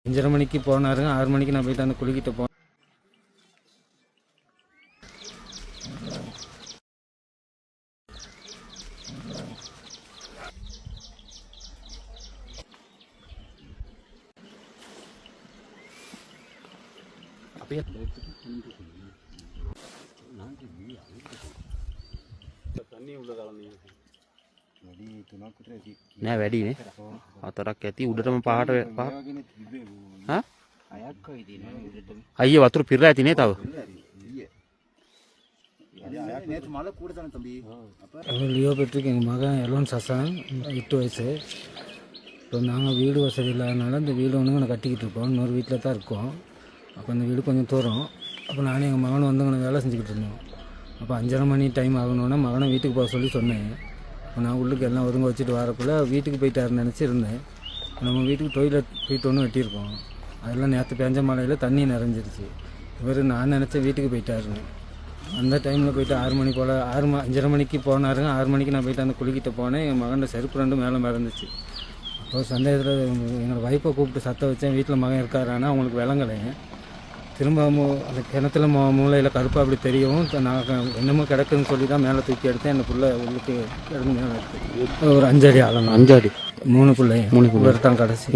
5:30 மணிக்கு போனாருங்க. 6 மணிக்கு நான் போயிட்டு அந்த குளிக்கிட்ட போனேன். නෑ වැඩිනේ. 4ක් ඇති උඩටම පහට අයියේ වතුර පිරලා ඇති නේ තව. லியோ பெற்றுக்கு எங்கள் மகன் எலோன் சசான் 8 வயசு. இப்போ நாங்கள் வீடு வசதி இல்லாதனால இந்த வீடு ஒன்று நாங்கள் கட்டிக்கிட்டு இருக்கோம். இன்னொரு வீட்டில் தான் இருக்கோம். அப்போ அந்த வீடு கொஞ்சம் தூரம். அப்போ நானும் எங்கள் மகனும் வந்து அங்கே வேலை செஞ்சுக்கிட்டு இருந்தோம். அப்போ 5:30 மணி டைம் ஆகணுன்னா மகனை வீட்டுக்கு போக சொல்லி சொன்னேன். இப்போ நான் உள்ளுக்கு எல்லாம் ஒதுங்க வச்சுட்டு வரக்குள்ளே வீட்டுக்கு போயிட்டாருன்னு நினச்சிருந்தேன். நம்ம வீட்டுக்கு டொய்லெட் போயிட்டு ஒன்று வெட்டியிருக்கோம். அதெல்லாம் நேற்று பெஞ்ச மழையில் தண்ணி நிறைஞ்சிருச்சு. இவர் நான் நினச்சேன் வீட்டுக்கு போயிட்டாருன்னு. அந்த டைமில் போயிட்டு 6 மணி போல் 5:30 மணிக்கு போனாருங்க. 6 மணிக்கு நான் போயிட்டு அந்த குளிக்கிட்ட போனேன். என் மகன் செருப்பு ரெண்டும் மேலே மறந்துச்சு. அப்போ சந்தேகத்தில் எங்களோட வைப்பை கூப்பிட்டு சத்தம் வச்சேன். வீட்டில் மகன் இருக்காரானா அவங்களுக்கு விளங்கலைங்க. திரும்ப அந்த கிணத்துல மூளையில் கருப்பாக அப்படி தெரியவும் நான் என்னமோ கிடக்குன்னு சொல்லி தான் மேலே தூக்கி எடுத்தேன். அந்த பிள்ளை உள்ளுக்கு கிடந்து மேலே எடுத்து ஒரு 5 அடி ஆழம். 5 அடி 3 பிள்ளைங்க. 3 தான் கடைசி